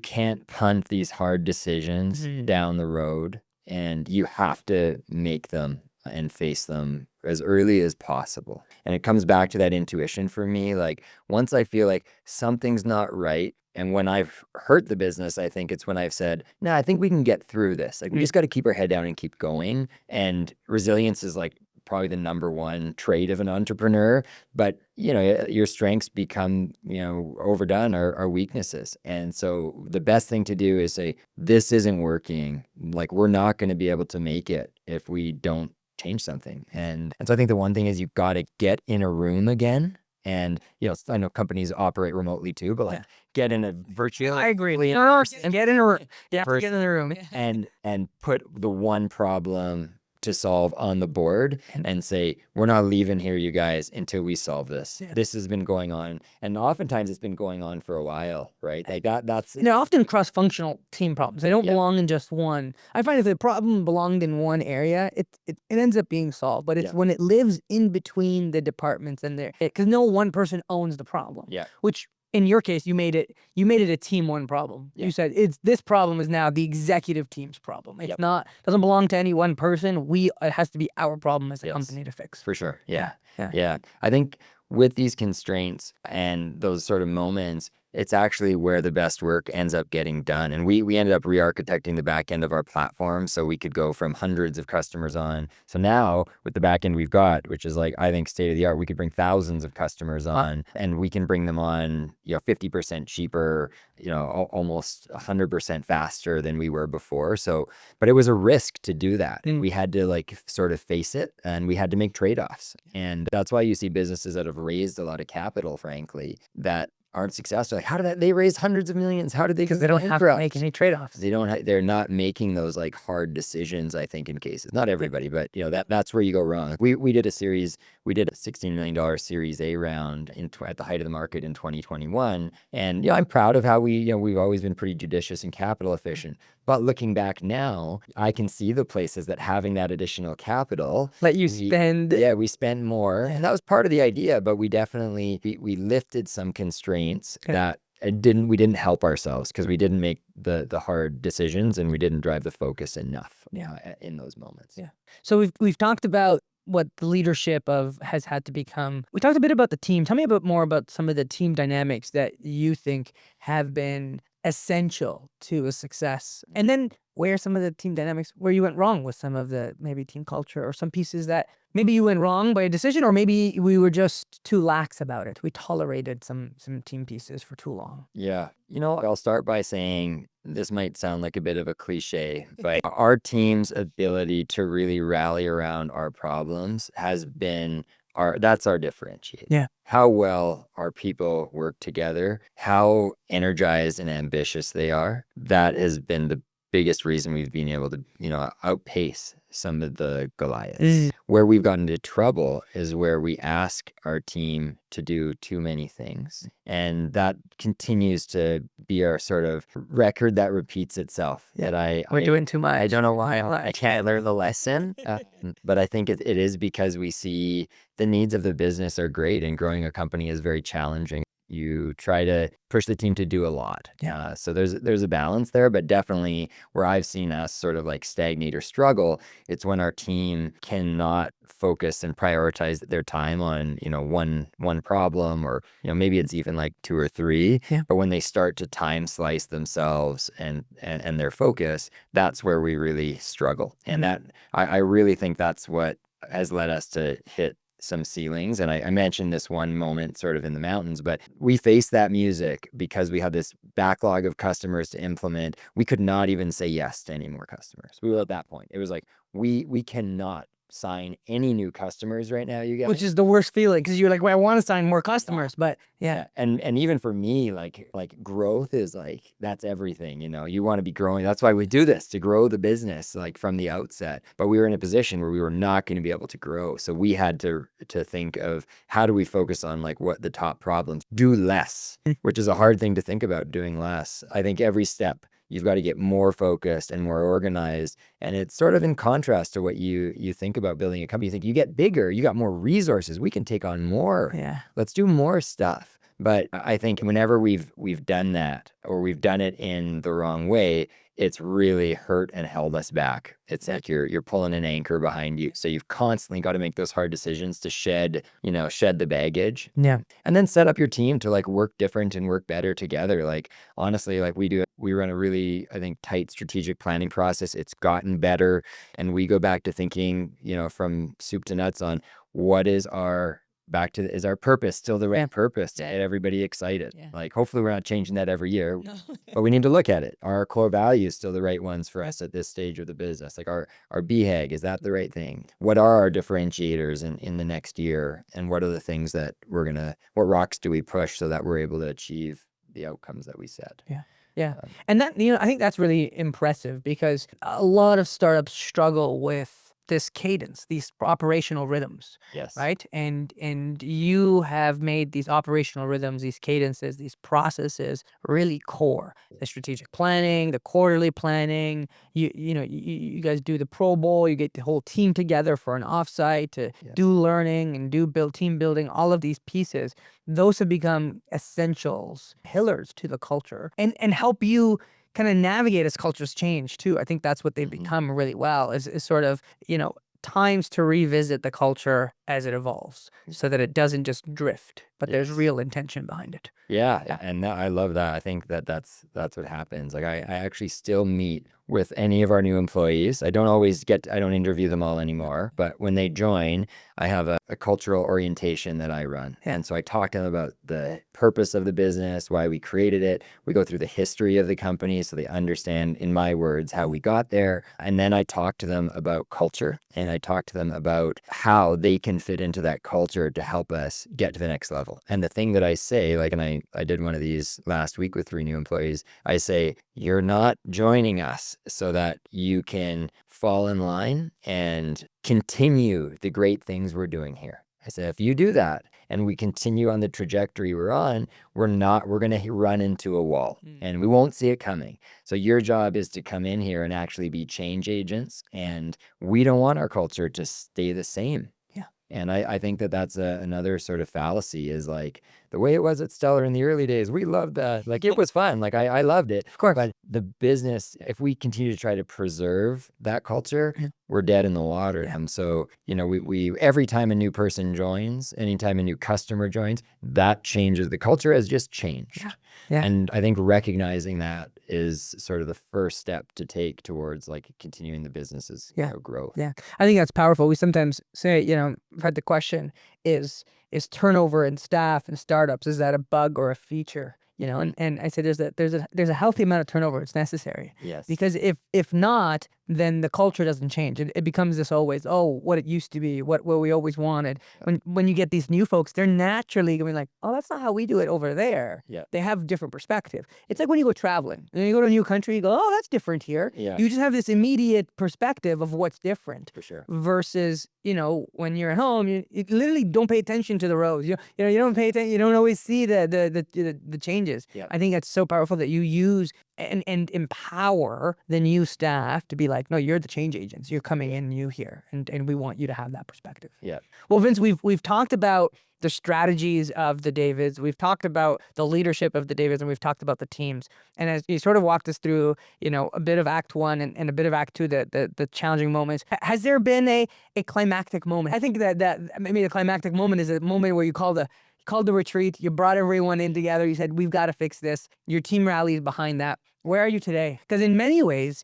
can't punt these hard decisions down the road, and you have to make them and face them as early as possible. And it comes back to that intuition for me. Like, once I feel like something's not right, and when I've hurt the business, I think it's when I've said, no, I think we can get through this. Like, we just got to keep our head down and keep going. And resilience is like probably the number one trait of an entrepreneur, but your strengths become overdone are weaknesses. And so the best thing to do is say, this isn't working. Like, we're not going to be able to make it if we don't change something. And so I think the one thing is you've got to get in a room again. And I know companies operate remotely too, but get in a virtual. I agree. And get in a room. Get in the room and put the one problem to solve on the board and say, we're not leaving here, you guys, until we solve this. This has been going on, and oftentimes it's been going on for a while, right? Like that's they're often cross-functional team problems. They don't belong in just one. I find if the problem belonged in one area, it ends up being solved. But it's when it lives in between the departments and because no one person owns the problem. Which in your case, you made it a team one problem. You said this problem is now the executive team's problem. It's doesn't belong to any one person. It has to be our problem as a company to fix. For sure. Yeah. I think with these constraints and those sort of moments, it's actually where the best work ends up getting done. And we ended up re-architecting the back end of our platform so we could go from hundreds of customers on. So now with the back end we've got, which is like, I think state of the art, we could bring thousands of customers on, and we can bring them on, 50% cheaper, almost 100% faster than we were before. So, but it was a risk to do that. We had to like sort of face it, and we had to make trade-offs. And that's why you see businesses that have raised a lot of capital, frankly, that aren't successful. Like, how did they raise hundreds of millions? How did they? Because they don't have to make any trade-offs. They're not making those like hard decisions, I think, in cases. Not everybody, but that's where you go wrong. We did a $16 million Series A round at the height of the market in 2021. And I'm proud of how we've always been pretty judicious and capital efficient. But looking back now, I can see the places that having that additional capital let you spend. We spend more. And that was part of the idea, but we definitely, we lifted some constraints that we didn't help ourselves because we didn't make the hard decisions, and we didn't drive the focus enough in those moments. Yeah. So we've talked about what the leadership has had to become. We talked a bit about the team. Tell me more about some of the team dynamics that you think have been essential to a success. And then where some of the team dynamics, where you went wrong with some of the maybe team culture, or some pieces that maybe you went wrong by a decision, or maybe we were just too lax about it. We tolerated some team pieces for too long. Yeah. I'll start by saying, this might sound like a bit of a cliche, but our team's ability to really rally around our problems has been that's our differentiator. Yeah. How well our people work together, how energized and ambitious they are. That has been the biggest reason we've been able to, outpace some of the Goliaths. Where we've gotten into trouble is where we ask our team to do too many things. And that continues to be our sort of record that repeats itself. That we're doing too much. I don't know why I can't learn the lesson, but I think it is because we see the needs of the business are great, and growing a company is very challenging. You try to push the team to do a lot. So there's a balance there, but definitely where I've seen us sort of like stagnate or struggle, it's when our team cannot focus and prioritize their time on, one problem, or, maybe it's even like two or three. But when they start to time slice themselves and their focus, that's where we really struggle. And that I really think that's what has led us to hit some ceilings. And I mentioned this one moment sort of in the mountains, but we faced that music because we had this backlog of customers to implement. We could not even say yes to any more customers. We were at that point. It was like, we cannot sign any new customers right now, you guys. Which is the worst feeling, because you're like, well, I want to sign more customers, but And even for me, like growth is like, that's everything, you want to be growing. That's why we do this, to grow the business, like from the outset. But we were in a position where we were not going to be able to grow. So we had to think of, how do we focus on like what the top problems, do less, which is a hard thing to think about, doing less. I think every step you've got to get more focused and more organized. And it's sort of in contrast to what you think about building a company. You think you get bigger, you got more resources, we can take on more. Let's do more stuff. But I think whenever we've done that, or we've done it in the wrong way, it's really hurt and held us back. It's like you're pulling an anchor behind you. So you've constantly got to make those hard decisions to shed the baggage. And then set up your team to like work different and work better together. Like, honestly, like we run a really, I think, tight strategic planning process. It's gotten better. And we go back to thinking, from soup to nuts on what is our is our purpose still the right purpose to get everybody excited? Like, hopefully we're not changing that every year, but we need to look at it. Are our core values still the right ones for us at this stage of the business? Like our BHAG, is that the right thing? What are our differentiators in the next year? And what are the things that what rocks do we push so that we're able to achieve the outcomes that we set? And that, I think that's really impressive, because a lot of startups struggle with this cadence, these operational rhythms. Right? And you have made these operational rhythms, these cadences, these processes really core. The strategic planning, the quarterly planning, you guys do the Pro Bowl, you get the whole team together for an offsite to do learning and do team building, all of these pieces. Those have become essentials, pillars to the culture, and help you kind of navigate as cultures change too. I think that's what they've become really well, is sort of, times to revisit the culture as it evolves so that it doesn't just drift, but there's Yes. real intention behind it. Yeah, and I love that. I think that that's what happens. Like I actually still meet with any of our new employees. I don't interview them all anymore, but when they join, I have a cultural orientation that I run. Yeah. And so I talk to them about the purpose of the business, why we created it. We go through the history of the company so they understand, in my words, how we got there. And then I talk to them about culture, and I talk to them about how they can fit into that culture to help us get to the next level. And the thing that I say, like, and I did one of these last week with 3 new employees, I say, you're not joining us so that you can fall in line and continue the great things we're doing here. I said, if you do that and we continue on the trajectory we're on, we're going to run into a wall and we won't see it coming. So your job is to come in here and actually be change agents. And we don't want our culture to stay the same. Yeah. And I think that that's another sort of fallacy, is like the way it was at Stellar in the early days. We loved that. Like it was fun. Like I loved it. Of course. But the business, if we continue to try to preserve that culture, we're dead in the water. Yeah. And so, we every time a new person joins, anytime a new customer joins, that changes. The culture has just changed. Yeah. And I think recognizing that is sort of the first step to take towards like continuing the business's growth. Yeah. I think that's powerful. We sometimes say, I've had the question, is turnover in staff and startups, is that a bug or a feature? And I say there's a healthy amount of turnover. It's necessary. Yes. Because if not, then the culture doesn't change. It becomes this always, what it used to be, what we always wanted. When you get these new folks, they're naturally going to be like, oh, that's not how we do it over there. Yeah. They have different perspective. It's like when you go traveling and you go to a new country, you go, oh, that's different here. Yeah. You just have this immediate perspective of what's different. For sure. Versus, when you're at home, you literally don't pay attention to the roads. You don't pay attention. You don't always see the changes. Yeah. I think that's so powerful that you use and empower the new staff to be like, no, you're the change agents. You're coming in new here, and we want you to have that perspective. Yeah. Well, Vince, we've talked about the strategies of the Davids. We've talked about the leadership of the Davids, and we've talked about the teams. And as you sort of walked us through, a bit of Act 1 and a bit of Act 2, the challenging moments, has there been a climactic moment? I think that maybe the climactic moment is a moment where you called the retreat, you brought everyone in together, you said, we've got to fix this. Your team rallies behind that. Where are you today? Because in many ways,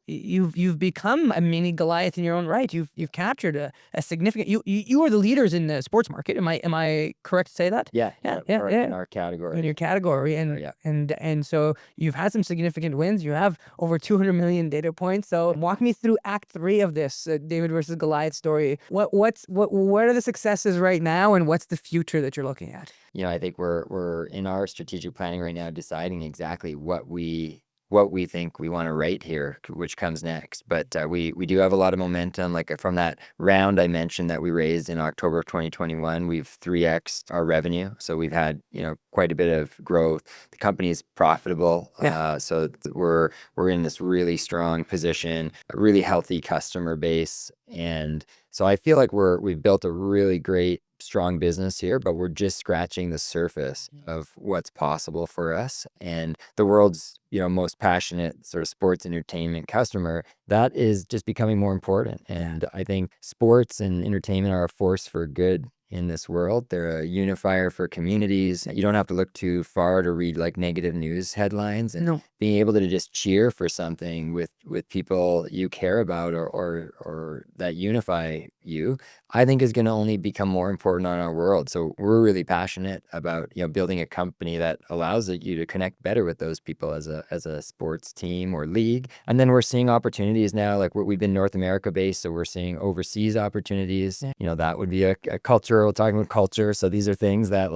you've become a mini Goliath in your own right. You've captured a significant. You are the leaders in the sports market. Am I correct to say that? Yeah. In our category. In your category, and so you've had some significant wins. You have over 200 million data points. So walk me through Act 3 of this David versus Goliath story. What are the successes right now, and what's the future that you're looking at? I think we're in our strategic planning right now, deciding exactly what we think we want to write here, which comes next. But we do have a lot of momentum. Like from that round I mentioned that we raised in October of 2021, we've 3x'd our revenue. So we've had, quite a bit of growth. The company is profitable. So we're in this really strong position, a really healthy customer base. And so I feel like we've built a really great, strong business here, but we're just scratching the surface of what's possible for us. And the world's, most passionate sort of sports entertainment customer, that is just becoming more important. And I think sports and entertainment are a force for good in this world. They're a unifier for communities. You don't have to look too far to read like negative news headlines, and being able to just cheer for something with people you care about or that unify you, I think is going to only become more important on our world. So we're really passionate about, building a company that allows you to connect better with those people as a sports team or league. And then we're seeing opportunities now, like we've been North America based, so we're seeing overseas opportunities. That would be a culture. We're talking about culture. So these are things that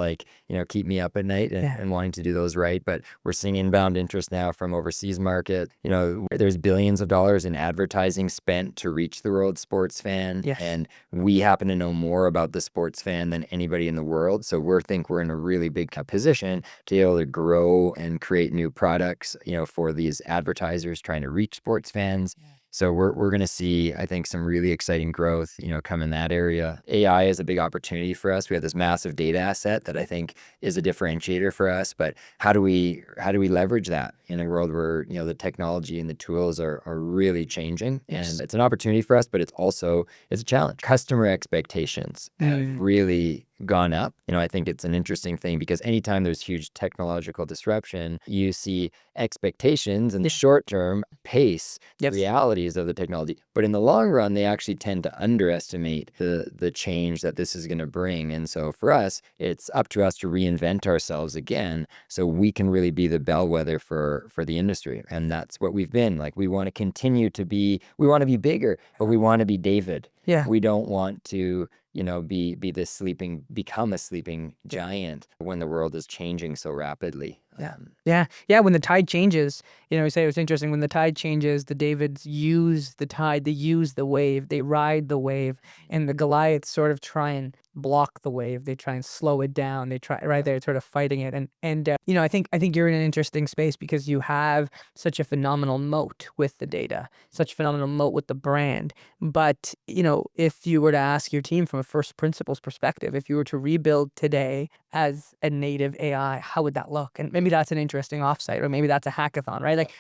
keep me up at night and wanting to do those right. But we're seeing inbound interest now from overseas market. There's billions of dollars in advertising spent to reach the world sports fan. And we happen to know more about the sports fan than anybody in the world. So we're in a really big position to be able to grow and create new products, for these advertisers trying to reach sports fans. So we're going to see, I think, some really exciting growth, come in that area. AI is a big opportunity for us. We have this massive data asset that I think is a differentiator for us. But how do we leverage that in a world where the technology and the tools are really changing? Yes. And it's an opportunity for us, but it's a challenge. Customer expectations have really gone up. I think it's an interesting thing because anytime there's huge technological disruption, you see expectations in the short term pace Yes. realities of the technology. But in the long run, they actually tend to underestimate the change that this is going to bring. And so for us, it's up to us to reinvent ourselves again so we can really be the bellwether for the industry. And that's what we've been. Like, we want to continue to be, we want to be bigger, but we want to be David. Yeah. We don't want to become a sleeping giant when the world is changing so rapidly. Yeah. When the tide changes, we say it's interesting. When the tide changes, the Davids use the tide, they use the wave, they ride the wave, and the Goliaths sort of try and block the wave. They try and slow it down. They try right there, sort of fighting it. And I think you're in an interesting space because you have such a phenomenal moat with the data, such a phenomenal moat with the brand. But if you were to ask your team from a first principles perspective, if you were to rebuild today as a native AI, how would that look? And maybe that's an interesting offsite, or maybe that's a hackathon, right? Like,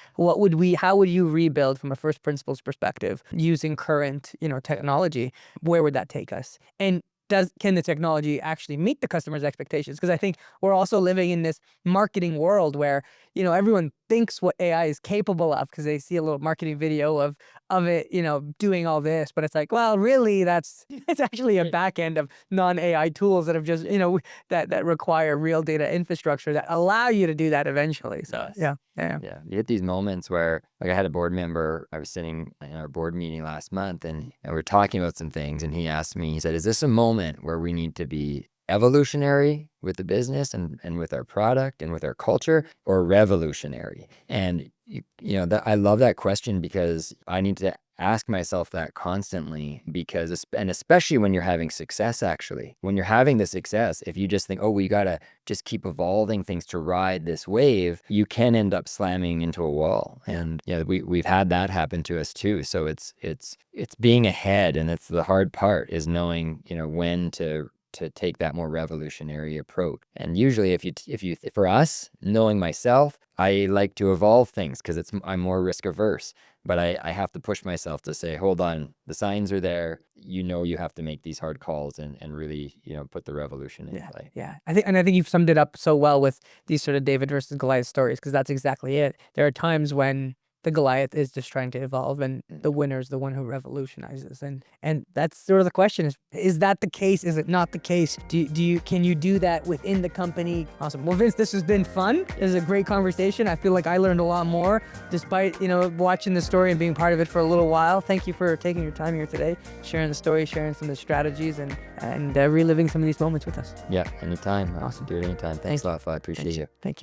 how would you rebuild from a first principles perspective using current, technology? Where would that take us? And can the technology actually meet the customer's expectations? Because I think we're also living in this marketing world where, everyone thinks what AI is capable of because they see a little marketing video of it, doing all this. But it's like, well, really, it's actually a back end of non-AI tools that have just, that require real data infrastructure that allow you to do that eventually. So, Yes. yeah. You get these moments where, like, I had a board member, I was sitting in our board meeting last month and we were talking about some things, and he asked me, he said, is this a moment where we need to be evolutionary with the business and with our product and with our culture, or revolutionary? And I love that question because I need to ask myself that constantly, and especially when you're having success. Actually, when you're having the success, if you just think, oh, we gotta just keep evolving things to ride this wave, you can end up slamming into a wall. And we've had that happen to us too. So it's being ahead, and it's the hard part, is knowing when to take that more revolutionary approach. And usually for us, knowing myself, I like to evolve things because I'm more risk averse, but I have to push myself to say, hold on, the signs are there. You have to make these hard calls and really, put the revolution in play. Yeah. I think you've summed it up so well with these sort of David versus Goliath stories, because that's exactly it. There are times when the Goliath is just trying to evolve, and the winner is the one who revolutionizes. And that's sort of the question: is that the case? Is it not the case? Can you do that within the company? Awesome. Well, Vince, this has been fun. This is a great conversation. I feel like I learned a lot more despite watching the story and being part of it for a little while. Thank you for taking your time here today, sharing the story, sharing some of the strategies, and reliving some of these moments with us. Yeah, anytime. Awesome. Do it anytime. Thanks a lot, Fahd. Appreciate you. Thank you.